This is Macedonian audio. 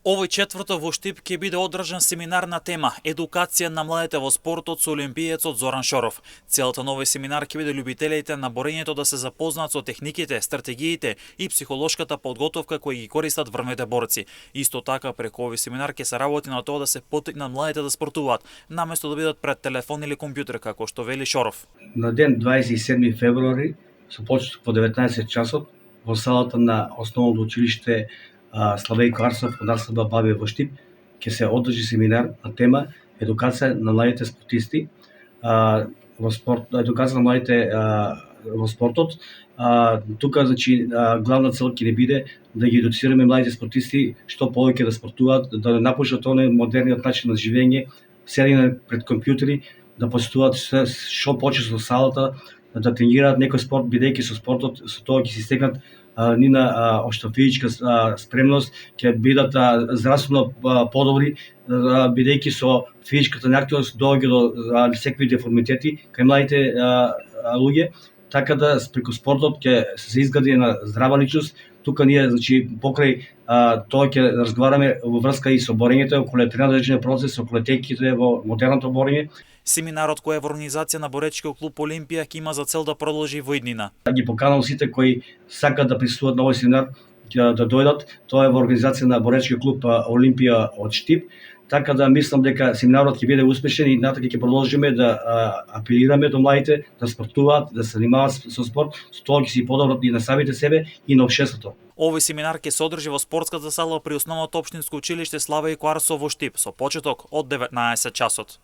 Овој четврток во Штип ќе биде одржан семинар на тема Едукација на младите во спортот со олимпиецот Зоран Шоров. Целта на овој семинар ќе биде љубителите на борењето да се запознаат со техниките, стратегиите и психолошката подготовка кои ги користат врвните борци. Исто така преку овој семинар ќе се работи на тоа да се поттикнат младите да спортуваат, наместо да бидат пред телефон или компјутер, како што вели Шоров. На ден 27 февруари со почеток во 19 часот во салата на Основното училиште Славејко Арсов од АСБ Бабе во Штип ќе се одржи семинар на тема Едукација на младите спортисти во спорт, едукација на младите во спортот. Тука главна цел ќе биде да ги едуцираме младите спортисти што повеќе да спортуваат, да напуштат оној модерниот начин на живење, седење пред компјутери, да посетуваат што почесто салата, да тренираат некој спорт, бидејќи со спортот со тоа ќе се стекнат нина општа физичка спремност, ќе бидат здравствено подобри, бидејќи со физичката неактивност доаѓа до секакви деформитети кај младите луѓе, така да преку спортот ќе се изгради една здрава личност. Тука ние покрај тоа ќе разговараме во врска и со борењето околу тренажерниот процес, околу техниките во модерното борење. Семинарот кој е во организација на боречкиот клуб Олимпија ќе има за цел да продолжи во иднина. Ги поканал сите кои сакаат да присуствуваат на овој семинар да дојдат. Тоа е во организација на боречкиот клуб Олимпија од Штип. Така да мислам дека семинарот ќе биде успешен и натака ќе продолжиме да апелираме до младите да спортуваат, да се занимаваат со спорт, со тоа ќе се подобрат и на самите себе и на општеството. Овој семинар ќе се одржи во спортската сала при Основното општинско училиште Славејко Арсов во Штип со почеток од 19 часот.